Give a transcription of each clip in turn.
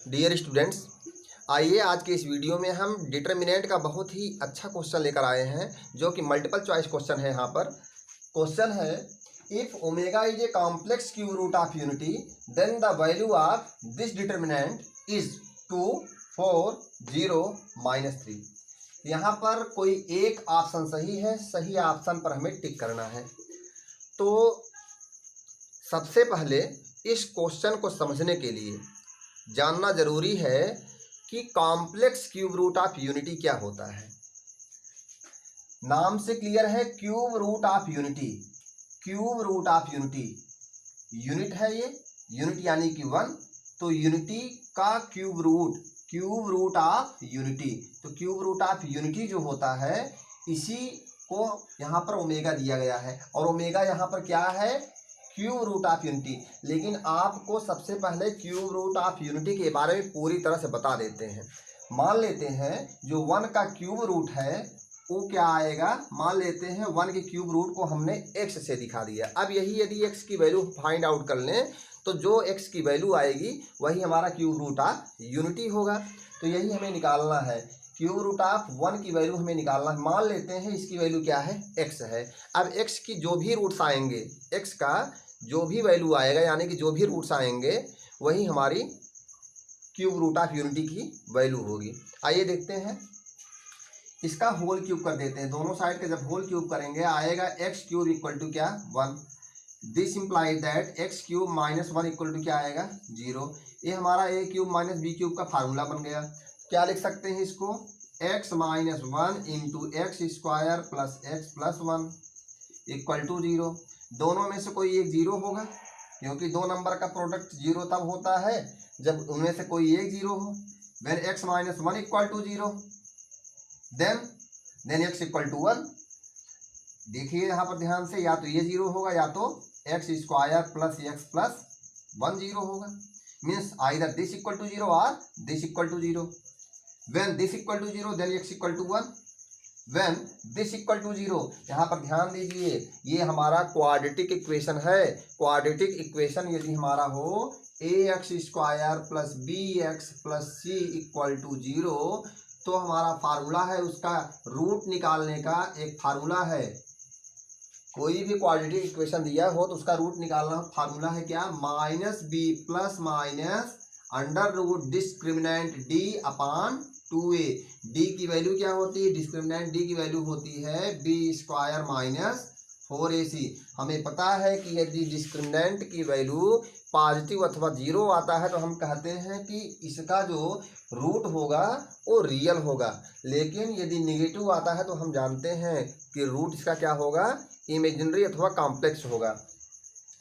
Dear students, आइए आज के इस वीडियो में हम डिटर्मिनेंट का बहुत ही अच्छा क्वेश्चन लेकर आए हैं जो कि मल्टीपल चॉइस क्वेश्चन है। यहाँ पर क्वेश्चन है, if omega is a complex cube root of unity then the value of this determinant is 2, 4, 0, -3। यहाँ पर कोई एक ऑप्शन सही है, सही ऑप्शन पर हमें टिक करना है। तो सबसे पहले इस क्वेश्चन को समझने के लिए जानना जरूरी है कि complex cube root of unity क्या होता है। नाम से क्लियर है, cube root of unity. Cube root of unity, unit है ये, यूनिट यानी कि 1, तो यूनिटी का क्यूब रूट ऑफ यूनिटी। तो क्यूब रूट ऑफ यूनिटी जो होता है इसी को यहाँ पर ओमेगा दिया गया है, और ओमेगा यहाँ पर क्या है, क्यूब रूट ऑफ यूनिटी। लेकिन आपको सबसे पहले क्यूब रूट ऑफ यूनिटी के बारे में पूरी तरह से बता देते हैं। मान लेते हैं जो 1 का क्यूब रूट है वो क्या आएगा, मान लेते हैं 1 के क्यूब रूट को हमने x से दिखा दिया। अब यही यदि x की वैल्यू फाइंड आउट कर लें तो जो x की वैल्यू आएगी वही हमारा क्यूब रूट ऑफ यूनिटी होगा। तो यही हमें निकालना है, क्यूब रूट ऑफ 1 की वैल्यू हमें निकालना है। मान लेते हैं इसकी वैल्यू क्या है, x है। अब x की जो भी रूट्स आएंगे, x का जो भी वैल्यू आएगा यानी कि जो भी रूट्स आएंगे वही हमारी क्यूब रूट ऑफ यूनिटी की वैल्यू होगी। आइए देखते हैं, इसका होल क्यूब कर देते हैं। दोनों साइड का जब होल क्यूब करेंगे आएगा एक्स क्यूब इक्वल टू क्या, 1। This implies that x cube minus 1 equal to क्या आएगा, 0। ये हमारा a cube minus b cube का फार्मूला बन गया। क्या लिख सकते हैं इसको, x minus 1 into x square plus x plus 1 equal to 0। दोनों में से कोई एक 0 होगा, क्योंकि दो नंबर का प्रोडक्ट 0 तब होता है जब उनमें से कोई एक 0 हो। When x minus 1 equal to 0 then x equal to 1। देखिए यहाँ पर ध्यान से, या तो ये 0 होगा या तो x square plus x plus 1 0 होगा। Means either this equal to 0 और this equal to 0। When this equal to 0 then x equal to 1। When this equal to 0, यहाँ पर ध्यान दीजिए ये हमारा क्वाड्रेटिक इक्वेशन है। क्वाड्रेटिक इक्वेशन यदि हमारा हो a x square plus b x plus c equal to 0, तो हमारा फार्मूला है उसका रूट निकालने का एक फार्मूला है। कोई भी क्वाड्रेटिक इक्वेशन दिया हो तो उसका रूट निकालना फार्मूला है क्या, minus b plus minus under root discriminant D upon 2a। D की वैल्यू क्या होती है, डिस्क्रिमिनेंट डी की वैल्यू होती है बी स्क्वायर माइनस 4ac। हमें पता है कि यदि डिस्क्रिमिनेंट की वैल्यू पॉजिटिव अथवा 0 आता है तो हम कहते हैं कि इसका जो रूट होगा वो रियल होगा। लेकिन यदि निगेटिव आता है तो हम जानते हैं कि रूट इसका क्या होगा, इमेजिनरी अथवा कॉम्प्लेक्स होगा।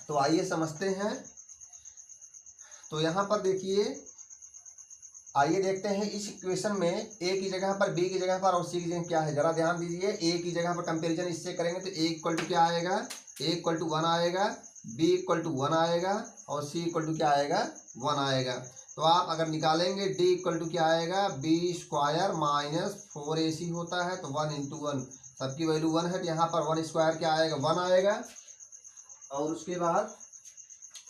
तो आइए समझते हैं। तो यहाँ पर देखिए, आइए देखते हैं इस इक्वेशन में ए की जगह पर बी की जगह पर और सी की जगह क्या है, जरा ध्यान दीजिए। ए की जगह पर कंपैरिजन इससे करेंगे तो ए इक्वल टू क्या आएगा, ए इक्वल टू 1 आएगा, बी इक्वल टू 1 आएगा और सी इक्वल टू क्या आएगा, 1 आएगा। तो आप अगर निकालेंगे डी इक्वल टू क्या आएगा, बी स्क्वायर माइनस 4ac होता है, तो 1 इंटू 1, सबकी वैल्यू 1 है तो यहाँ पर 1 स्क्वायर क्या आएगा, 1 आएगा। और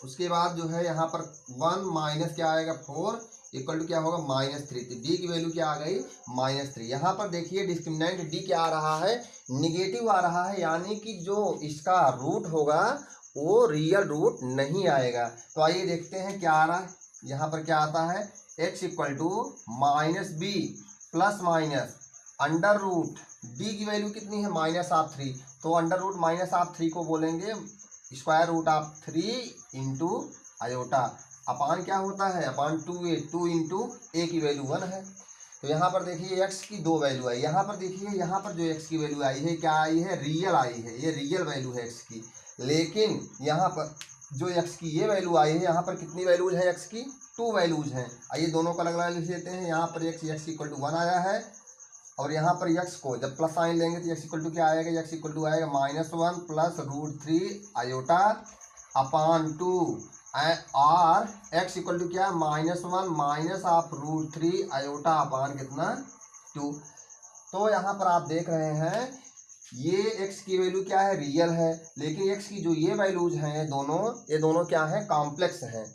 उसके बाद जो है यहाँ पर 1 माइनस क्या आएगा, 4 इक्वल टू क्या होगा, -3। तो डी की वैल्यू क्या आ गई, -3। यहाँ पर देखिए डिस्क्रिमिनेंट डी क्या आ रहा है, निगेटिव आ रहा है, यानी कि जो इसका रूट होगा वो रियल रूट नहीं आएगा। तो आइए देखते हैं क्या आ रहा है। यहाँ पर क्या आता है, x equal to minus b plus minus under root D की वैल्यू कितनी है, -3। तो अंडर रूट -3 को बोलेंगे square root of 3 into iota upon क्या होता है, अपान 2a। 2 इंटू ए की वैल्यू 1 है। तो यहाँ पर देखिए x की दो वैल्यू आई। यहाँ पर देखिए, यहाँ पर जो x की वैल्यू आई है क्या आई है, रियल आई है, ये रियल वैल्यू है x की। लेकिन यहाँ पर जो x की ये वैल्यू आई है, यहाँ पर कितनी वैल्यूज है x की, 2 वैल्यूज हैं। आइए दोनों को अलग अलग लिख लेते हैं। यहाँ पर x इक्वल टू 1 आया है, और यहाँ पर x को जब प्लस साइन लेंगे तो x इक्वल टू क्या आएगा, x इक्वल टू आएगा -1 प्लस √3 आयोटा अपान 2 और x इक्वल टू क्या, -1 माइनस ऑफ √3 आयोटा अपान कितना, 2। तो यहाँ पर आप देख रहे हैं ये x की वैल्यू क्या है, रियल है, लेकिन x की जो ये वैल्यूज हैं दोनों, ये दोनों क्या हैं, कॉम्प्लेक्स हैं।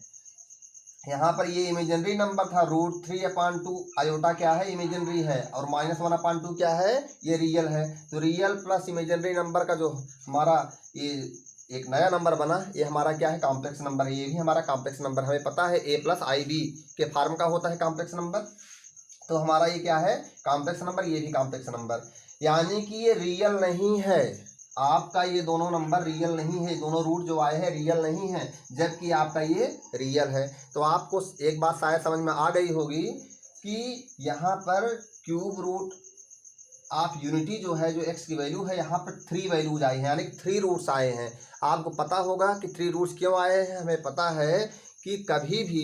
यहाँ पर ये इमेजिनरी नंबर था √3/2 आयोटा क्या है इमेजिनरी है और -1/2 क्या है ये रियल है। तो रियल प्लस इमेजिनरी नंबर का जो हमारा ये एक नया नंबर बना ये हमारा क्या है कॉम्प्लेक्स नंबर है। ये भी हमारा कॉम्प्लेक्स नंबर हमें पता है A + IB के फॉर्म का होता है कॉम्प्लेक्स नंबर। तो हमारा ये क्या है कॉम्प्लेक्स नंबर, ये भी कॉम्प्लेक्स नंबर, यानी कि ये रियल नहीं है। आपका ये दोनों नंबर रियल नहीं है, दोनों रूट जो आए हैं रियल नहीं है, जबकि आपका ये रियल है। तो आपको एक बात शायद समझ में आ गई होगी कि यहाँ पर क्यूब रूट ऑफ यूनिटी जो है, जो एक्स की वैल्यू है, यहाँ पर 3 वैल्यूज आई हैं, यानी 3 रूट्स आए हैं। आपको पता होगा कि 3 रूट्स क्यों आए हैं। हमें पता है कि कभी भी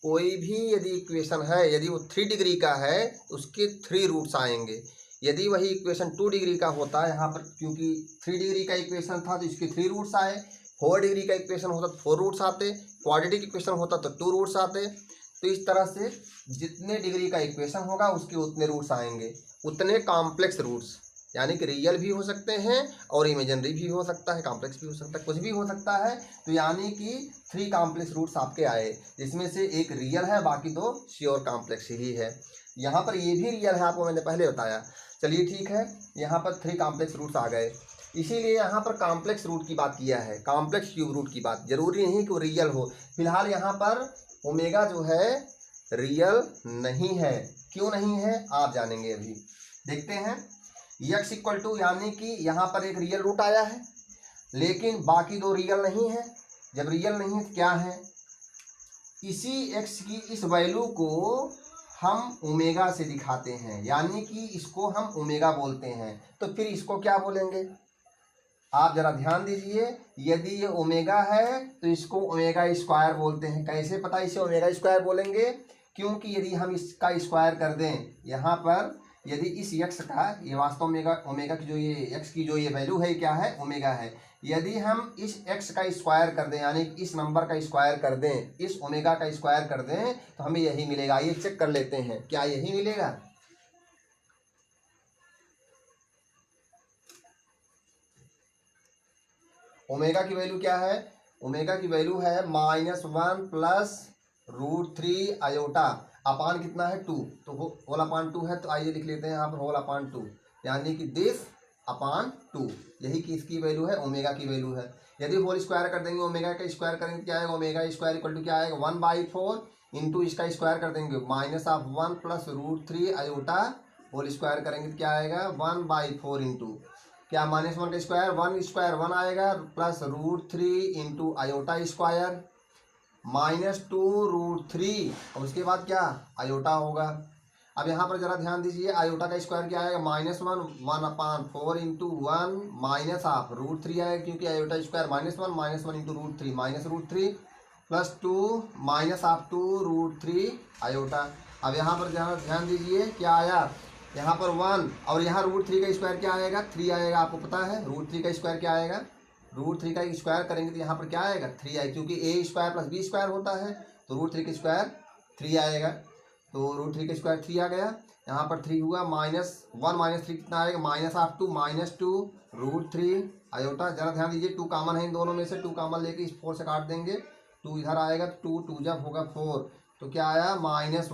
कोई भी यदि इक्वेशन है, यदि वो 3 डिग्री का है तो उसके 3 रूट्स आएंगे। यदि वही इक्वेशन 2 डिग्री का होता है, यहाँ पर क्योंकि 3 डिग्री का इक्वेशन था तो इसके 3 रूट्स आए। 4 डिग्री का इक्वेशन होता तो 4 रूट्स आते, क्वाड्रेटिक इक्वेशन होता तो 2 रूट्स आते। तो इस तरह से जितने डिग्री का इक्वेशन होगा उसके उतने रूट्स आएंगे, उतने कॉम्प्लेक्स रूट्स, यानी कि रियल भी हो सकते हैं और इमेजिनरी भी हो सकता है, कॉम्प्लेक्स भी हो सकता है, कुछ भी हो सकता है। तो यानी कि 3 कॉम्प्लेक्स रूट्स आपके आए, जिसमें से एक रियल है, बाकी 2 श्योर कॉम्प्लेक्स ही है। यहाँ पर ये भी रियल है, आपको मैंने पहले बताया। चलिए ठीक है, यहाँ पर 3 कॉम्प्लेक्स रूट्स आ गए, इसीलिए यहाँ पर कॉम्प्लेक्स रूट की बात किया है, कॉम्प्लेक्स क्यूब रूट की बात। जरूरी नहीं कि वो रियल हो। फिलहाल यहाँ पर ओमेगा जो है रियल नहीं है। क्यों नहीं है आप जानेंगे, अभी देखते हैं। x = यानी कि यहाँ पर एक रियल रूट आया है, लेकिन बाकी 2 रियल नहीं है। जब रियल नहीं है तो क्या है, इसी x की इस वैल्यू को हम ओमेगा से दिखाते हैं, यानी कि इसको हम ओमेगा बोलते हैं। तो फिर इसको क्या बोलेंगे, आप जरा ध्यान दीजिए। यदि ये ओमेगा है तो इसको ओमेगा स्क्वायर बोलते हैं। कैसे पता इसे ओमेगा स्क्वायर बोलेंगे, क्योंकि यदि हम इसका स्क्वायर कर दें, यहाँ पर यदि इस x का, ये वास्तव में ओमेगा की जो ये x की जो ये वैल्यू है क्या है ओमेगा है, यदि हम इस x का स्क्वायर कर दें, यानी इस नंबर का स्क्वायर कर दें, इस ओमेगा का स्क्वायर कर दें, तो हमें यही मिलेगा। ये चेक कर लेते हैं, क्या यही मिलेगा। ओमेगा की वैल्यू क्या है, ओमेगा की वैल्यू है -1 + √3 आयोटा अपान कितना है 2, तो होल अपान 2 है। तो आइए लिख लेते हैं यहाँ पर होल अपान 2, यानी कि दिस अपान 2, यही कि इसकी वैल्यू है, ओमेगा की वैल्यू है। यदि होल स्क्वायर कर देंगे, ओमेगा का स्क्वायर करेंगे क्या आएगा, ओमेगा स्क्वायर = क्या आएगा 1/4 इंटू इसका स्क्वायर कर देंगे -1 + √3 आयोटा होल स्क्वायर करेंगे तो क्या आएगा 1/4 इंटू क्या -1 का स्क्वायर 1 आएगा प्लस √3 इंटू आयोटा स्क्वायर -2 √3 और उसके बाद क्या आयोटा होगा। अब यहाँ पर जरा ध्यान दीजिए, आयोटा का स्क्वायर क्या आएगा -1/4 इंटू 1 हाफ √3 आएगा, क्योंकि iota square -1 into √3 -√3 plus 2 half 2 √3 iota. अब यहाँ पर जरा ध्यान दीजिए क्या आया, यहाँ पर 1 और यहाँ √3 का स्क्वायर क्या आएगा 3 आएगा। आपको पता है √3 का स्क्वायर क्या आएगा, √3 का स्क्वायर करेंगे तो यहाँ पर क्या आएगा 3 आएगा, क्योंकि a² + b² होता है। तो √3 का स्क्वायर 3 आएगा, तो √3 का स्क्वायर 3 आ गया। यहाँ पर 3 हुआ -1 - 3 कितना आएगा हाफ 2 √3 आयोटा। जरा ध्यान दीजिए 2 कॉमन है इन दोनों में से, 2 कॉमन लेके इस 4 से काट देंगे, 2 इधर आएगा, 2 2 जब होगा 4, तो क्या आया -1 -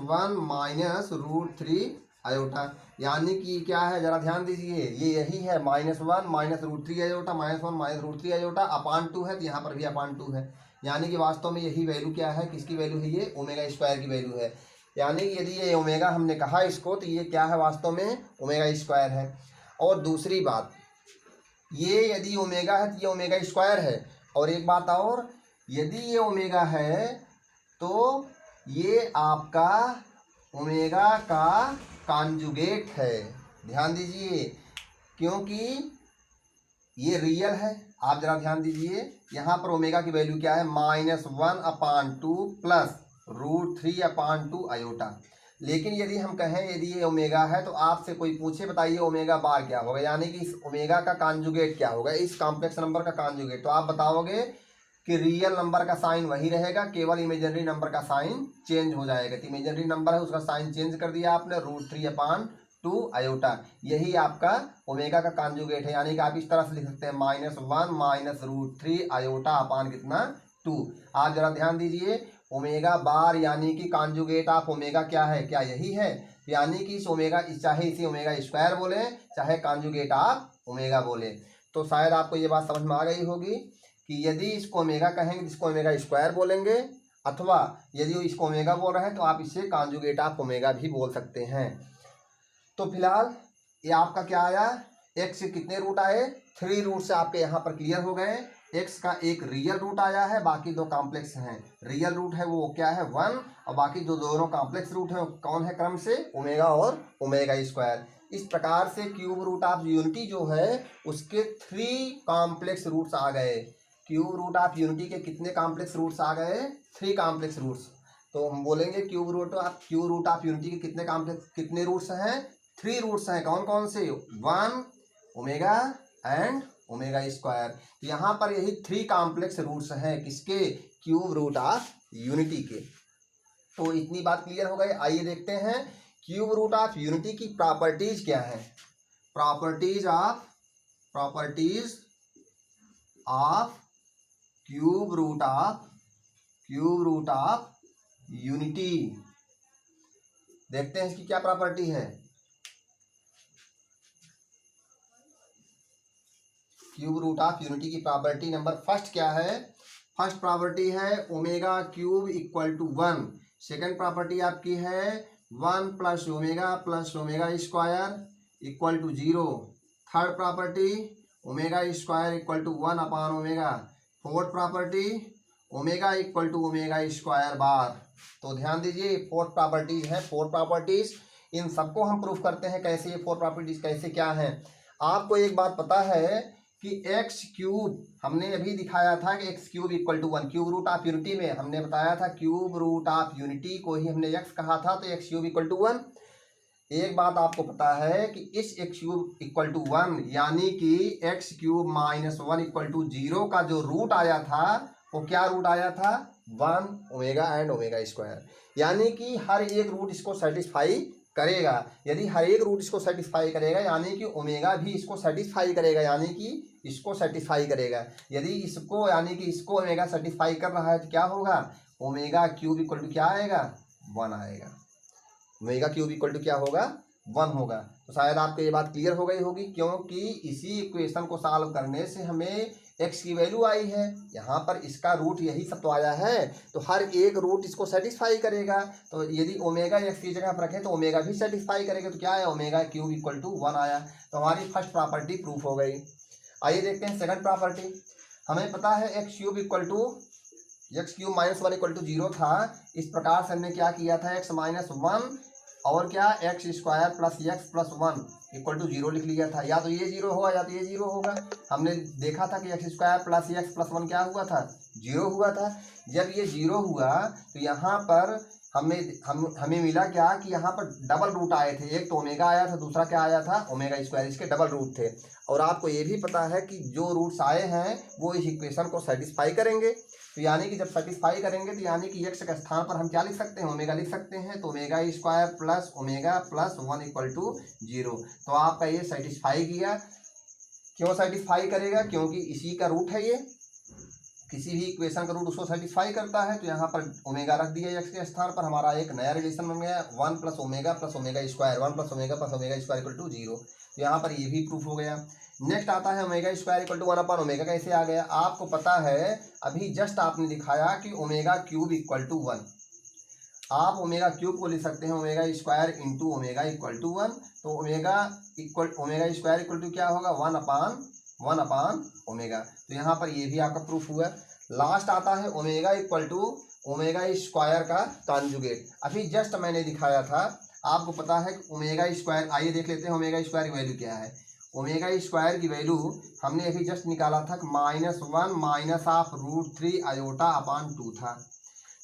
√3 आयोटा। यानी कि क्या है जरा ध्यान दीजिए, ये यही है -1 - √3 आयोटा, -1 - √3 आयोटा अपान 2 है, तो यहाँ पर भी अपान 2 है। यानी कि वास्तव में यही वैल्यू क्या है, किसकी वैल्यू है, ये ओमेगा स्क्वायर की वैल्यू है। यानी कि यदि ये ओमेगा हमने कहा इसको, तो ये क्या है वास्तव में ओमेगा स्क्वायर है। और दूसरी बात, ये यदि ओमेगा है तो ये ओमेगा स्क्वायर है। और एक बात और, यदि ये ओमेगा है तो ये आपका ओमेगा का कॉन्जुगेट है। ध्यान दीजिए, क्योंकि ये रियल है। आप जरा ध्यान दीजिए, यहाँ पर ओमेगा की वैल्यू क्या है -1/2 प्लस √3/2 आयोटा। लेकिन यदि हम कहें यदि ये ओमेगा है, तो आपसे कोई पूछे बताइए ओमेगा बार क्या होगा, यानी कि इस ओमेगा का कॉन्जुगेट क्या होगा, इस कॉम्प्लेक्स नंबर का कॉन्जुगेट। तो आप बताओगे कि रियल नंबर का साइन वही रहेगा, केवल इमेजिनरी नंबर का साइन चेंज हो जाएगा। तो इमेजिनरी नंबर है उसका साइन चेंज कर दिया आपने, √3/2 आयोटा, यही आपका ओमेगा का कॉन्जुगेट है। यानी कि आप इस तरह से लिख सकते हैं -1 - √3 आयोटा अपान कितना 2। आप जरा ध्यान दीजिए, ओमेगा बार यानी कि कॉन्जुगेट ऑफ ओमेगा क्या है, क्या यही है? यानी कि इस ओमेगा, चाहे इसे ओमेगा स्क्वायर बोले चाहे कॉन्जुगेट ऑफ ओमेगा बोले। तो शायद आपको ये बात समझ में आ गई होगी कि यदि इसको ओमेगा कहेंगे इसको ओमेगा स्क्वायर बोलेंगे, अथवा यदि इसको ओमेगा बोल रहे हैं तो आप इसे कॉन्जुगेट ऑफ ओमेगा भी बोल सकते हैं। तो फिलहाल ये आपका क्या आया, एक्स से कितने रूट आए, 3 रूट से आपके यहाँ पर क्लियर हो गए। एक्स का एक रियल रूट आया है, बाकी 2 कॉम्प्लेक्स हैं। रियल रूट है वो क्या है 1, और बाकी जो दोनों कॉम्प्लेक्स रूट हैं कौन है क्रम से, ओमेगा और ओमेगा स्क्वायर। इस प्रकार से क्यूब रूट ऑफ यूनिटी जो है उसके 3 कॉम्प्लेक्स रूट्स आ गए। क्यूब रूट ऑफ यूनिटी के कितने कॉम्प्लेक्स रूट्स आ गए, 3 कॉम्प्लेक्स रूट्स। तो हम बोलेंगे क्यूब रूट ऑफ यूनिटी के कितने कॉम्प्लेक्स, कितने रूट्स हैं, 3 रूट्स हैं। कौन कौन से, 1 ओमेगा एंड ओमेगा स्क्वायर। यहाँ पर यही 3 कॉम्प्लेक्स रूट्स हैं किसके, क्यूब रूट ऑफ यूनिटी के। तो इतनी बात क्लियर हो गई। आइए देखते हैं क्यूब रूट ऑफ यूनिटी की प्रॉपर्टीज क्या है। Properties of cube root of unity. देखते हैं इसकी क्या प्रॉपर्टी है। क्यूब रूट ऑफ यूनिटी की प्रॉपर्टी नंबर फर्स्ट क्या है, फर्स्ट प्रॉपर्टी है omega cube equal to 1। Second property आपकी है 1 plus omega square equal to 0। Third property omega square equal to 1 upon omega. Fourth property omega equal to omega square बार। तो ध्यान दीजिए 4 properties है, 4 properties, इन सबको हम प्रूफ करते हैं कैसे, ये 4 प्रॉपर्टीज कैसे क्या हैं। आपको एक बात पता है कि एक्स क्यूब हमने अभी दिखाया था कि x cube equal to 1, cube root of unity में हमने बताया था क्यूब रूट ऑफ यूनिटी को ही हमने एक्स कहा था, तो एक्स क्यूब इक्वल टू 1। एक बात आपको पता है कि इस एक्स क्यूब इक्वल टू 1 यानी कि x cube minus 1 equal to 0 का जो रूट आया था वो क्या रूट आया था, 1 ओमेगा एंड ओमेगा स्क्वायर। यानी कि हर एक रूट इसको सेटिस्फाई करेगा। यदि हर एक रूट इसको सेटिस्फाई करेगा यानी कि ओमेगा भी इसको सेटिस्फाई करेगा, यानी कि इसको सेटिस्फाई करेगा। यदि इसको यानी कि इसको ओमेगा सेटिस्फाई कर रहा है तो क्या होगा, ओमेगा क्यूब इक्वल टू क्या आएगा, 1 आएगा। ओमेगा क्यूब इक्वल टू क्या होगा, 1 होगा। तो शायद आपको ये बात क्लियर हो गई होगी, क्योंकि इसी इक्वेशन को सॉल्व करने से हमें एक्स की वैल्यू आई है। यहाँ पर इसका रूट यही सब तो आया है, तो हर एक रूट इसको सेटिस्फाई करेगा। तो यदि ओमेगा एक्स की जगह पर रखें तो ओमेगा भी सेटिस्फाई करेगा, तो क्या है, ओमेगा क्यूब इक्वल टू 1 आया। तो हमारी फर्स्ट प्रॉपर्टी प्रूफ हो गई। आइए देखते हैं सेकंड प्रॉपर्टी। हमें पता है x cube minus 1 equal to 0 था। इस प्रकार से हमने क्या किया था, एक्स माइनस 1 और क्या x square plus x plus 1 equal to 0 लिख लिया था। या तो ये 0 होगा या तो ये 0 होगा। हमने देखा था कि x square plus x plus 1 क्या हुआ था, 0 हुआ था। जब ये 0 हुआ तो यहाँ पर हमें मिला क्या कि यहाँ पर डबल रूट आए थे, एक तो ओमेगा आया था, दूसरा क्या आया था, ओमेगा स्क्वायर। इसके डबल रूट थे। और आपको ये भी पता है कि जो रूट्स आए हैं वो इस इक्वेशन को सेटिस्फाई करेंगे। तो यानी कि जब सेटिस्फाई करेंगे तो यानी कि एक्स के स्थान पर हम क्या लिख सकते हैं, ओमेगा लिख सकते हैं। तो omega square plus omega plus 1 equal to 0। तो आपका ये सेटिस्फाई किया। क्यों सेटिस्फाई करेगा, क्योंकि इसी का रूट है, ये किसी भी इक्वेशन का रूट उसको सेटिस्फाई करता है। तो यहाँ पर ओमेगा रख दिया एक्स के स्थान पर, हमारा एक नया रिलेशन बन गया 1 plus omega square, 1 plus omega square equal to 0। तो यहाँ पर ये भी प्रूफ हो गया। नेक्स्ट आता है omega square equal to 1 upon omega. कैसे आ गया, आपको पता है अभी जस्ट आपने दिखाया कि ओमेगा क्यूब इक्वल टू 1। आप ओमेगा क्यूब को लिख सकते हैं omega square into omega equal to 1। तो ओमेगा स्क्वायर इक्वल टू क्या होगा, 1 अपान ओमेगा। तो यहाँ पर ये भी आपका प्रूफ हुआ। लास्ट आता है omega equal to omega square का कॉन्जुगेट। अभी जस्ट मैंने दिखाया था, आपको पता है कि ओमेगा स्क्वायर, आइए देख लेते हैं ओमेगा स्क्वायर की वैल्यू क्या है। ओमेगा स्क्वायर की वैल्यू हमने अभी जस्ट निकाला था, -1 माइनस ऑफ √3 आयोटा अपान 2 था।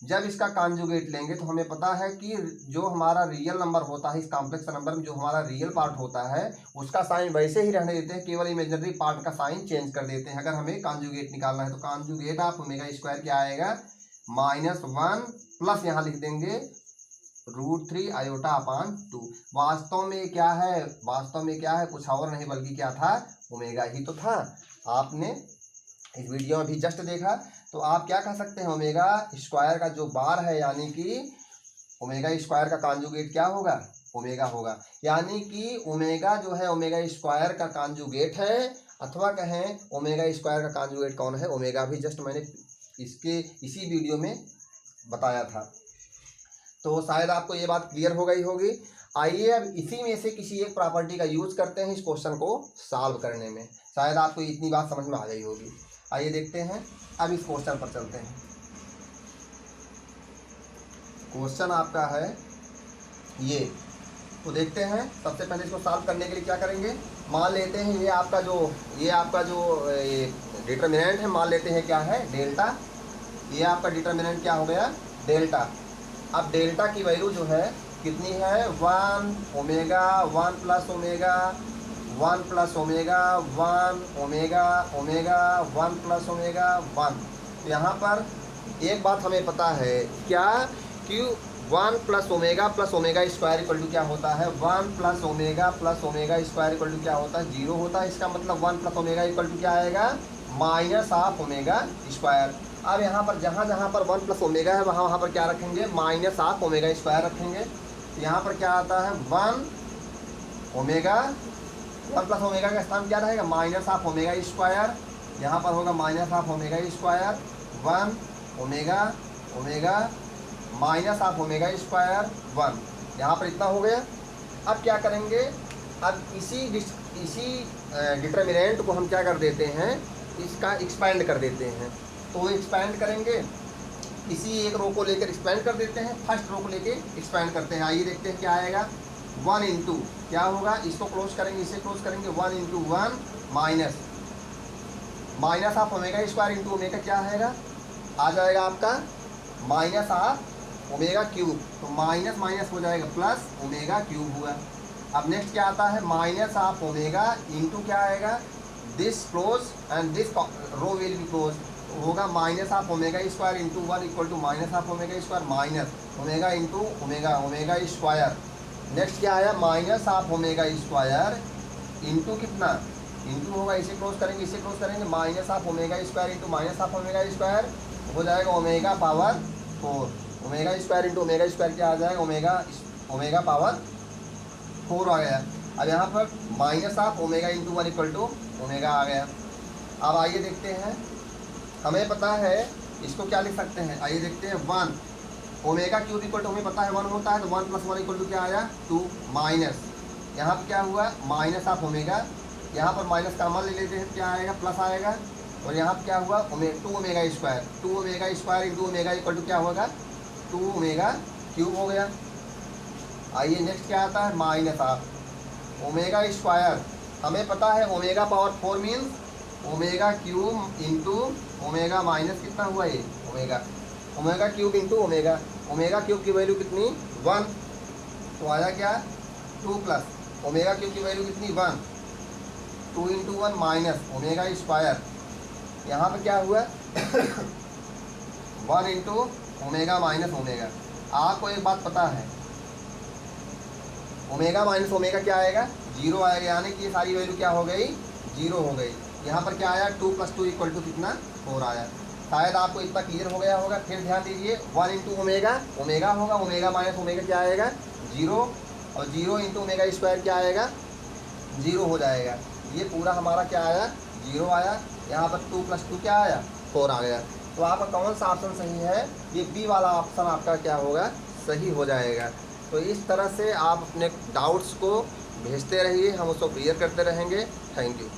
जब इसका कॉन्जुगेट लेंगे तो हमें पता है कि जो हमारा रियल नंबर होता है, इस कॉम्प्लेक्स नंबर में जो हमारा रियल पार्ट होता है उसका साइन वैसे ही रहने देते हैं, केवल इमेजिनरी पार्ट का साइन चेंज कर देते हैं। अगर हमें कॉन्जुगेट निकालना है तो कॉन्जुगेट ऑफ ओमेगा स्क्वायर क्या आएगा, -1 प्लस यहाँ लिख देंगे √3 आयोटा अपान 2। वास्तव में क्या है, कुछ और नहीं बल्कि क्या था, ओमेगा ही तो था। आपने इस वीडियो में भी जस्ट देखा। तो आप क्या कह सकते हैं, ओमेगा स्क्वायर का जो बार है यानी कि ओमेगा स्क्वायर का कॉन्जुगेट क्या होगा, ओमेगा होगा। यानी कि ओमेगा जो है ओमेगा स्क्वायर का कॉन्जुगेट है, अथवा कहें ओमेगा स्क्वायर का कॉन्जुगेट कौन है, ओमेगा भी। जस्ट मैंने इसी वीडियो में बताया था। तो शायद आपको ये बात क्लियर हो गई होगी। आइए अब इसी में से किसी एक प्रॉपर्टी का यूज करते हैं इस क्वेश्चन को सॉल्व करने में। शायद आपको इतनी बात समझ में आ गई होगी। आइए देखते हैं, अब इस क्वेश्चन पर चलते हैं। क्वेश्चन आपका है ये, तो देखते हैं। सबसे पहले इसको सॉल्व करने के लिए क्या करेंगे, मान लेते हैं ये आपका जो डिटरमिनेंट है, मान लेते हैं क्या है, डेल्टा। ये आपका डिटरमिनेंट क्या हो गया, डेल्टा। अब डेल्टा की वैल्यू जो है कितनी है, 1 omega 1 plus omega 1 plus omega 1 omega omega 1 plus omega 1। तो यहाँ पर एक बात हमें पता है क्या, कि 1 plus omega square equal to क्या होता है, 1 plus omega square equal to क्या होता है, 0 होता है। इसका मतलब 1 प्लस ओमेगा इक्वल टू क्या आएगा, माइनस ऑफ ओमेगा स्क्वायर। अब यहाँ पर जहाँ पर 1 प्लस ओमेगा है वहाँ पर क्या रखेंगे, माइनस ऑफ ओमेगा स्क्वायर रखेंगे। तो यहाँ पर क्या आता है, 1 प्लस ओमेगा का स्थान क्या रहेगा, माइनस ऑफ ओमेगा स्क्वायर। यहाँ पर होगा minus of omega square, 1 omega minus of omega square 1। यहाँ पर इतना हो गया। अब क्या करेंगे, अब इसी डिटरमिनेंट को हम क्या कर देते हैं, इसका एक्सपेंड कर देते हैं। तो एक्सपेंड करेंगे, इसी एक रो को लेकर एक्सपेंड कर देते हैं, फर्स्ट रो को लेकर एक्सपेंड करते हैं। आइए देखते हैं क्या आएगा, 1 इंटू क्या होगा, इसको क्लोज करेंगे, इसे क्लोज करेंगे, 1 into 1 minus of omega square into omega क्या आएगा, आ जाएगा आपका माइनस ऑफ ओमेगा क्यूब। तो माइनस माइनस हो जाएगा प्लस ओमेगा क्यूब हुआ। अब नेक्स्ट क्या आता है, माइनस ऑफ ओमेगा इंटू क्या आएगा, this close and this row will be close, होगा minus of omega square into 1 equal to minus of omega square minus omega into omega square. Next क्या आया, minus of omega square into कितना, into होगा, इसे close करेंगे, इसे close करेंगे, minus of omega square into minus of omega square हो जाएगा omega power 4। Omega square into omega square क्या आ जाएगा, ओमेगा पावर 4 आ गया। अब यहाँ पर minus of omega into 1 equal to omega आ गया। अब आइए देखते हैं, हमें पता है इसको क्या लिख सकते हैं, आइए देखते हैं, 1 ओमेगा क्यूब इक्वल टू हमें पता है 1 होता है, तो 1 प्लस 1 इक्वल टू क्या आया, 2 माइनस, यहाँ पर क्या हुआ माइनस ऑफ ओमेगा, यहाँ पर माइनस कॉमन ले लेते हैं, क्या आएगा प्लस आएगा। और यहाँ पर क्या हुआ 2 omega square into omega equal to क्या होगा, 2 ओमेगा क्यूब हो गया। आइए नेक्स्ट क्या आता है, माइनस ऑफ ओमेगा स्क्वायर, हमें पता है omega power 4 means omega cube into omega minus कितना हुआ ये omega cube into omega cube की वैल्यू कितनी 1, तो आया क्या 2 प्लस ओमेगा क्यूब की वैल्यू कितनी 1, 2 इंटू 1 माइनस ओमेगा स्क्वायर, यहाँ पर क्या हुआ 1 इंटू ओमेगा माइनस ओमेगा। आपको एक बात पता है, ओमेगा माइनस ओमेगा क्या आएगा, 0 आएगा, यानी कि ये सारी वैल्यू क्या हो गई, 0 हो गई। यहाँ पर क्या आया 2 प्लस 2 इक्वल टू कितना 4 आया। शायद आपको इतना क्लियर हो गया होगा। फिर ध्यान दीजिए, 1 इंटू ओमेगा होगा, ओमेगा माइनस ओमेगा क्या आएगा 0, और 0 इंटू ओमेगा स्क्वायर क्या आएगा 0 हो जाएगा। ये पूरा हमारा क्या आया 0 आया। यहाँ पर 2 प्लस 2 क्या आया 4 आ गया। तो आपका कौन सा ऑप्शन सही है, ये बी वाला ऑप्शन आपका क्या होगा, सही हो जाएगा। तो इस तरह से आप अपने डाउट्स को भेजते रहिए, हम उसको क्लियर करते रहेंगे। Thank you.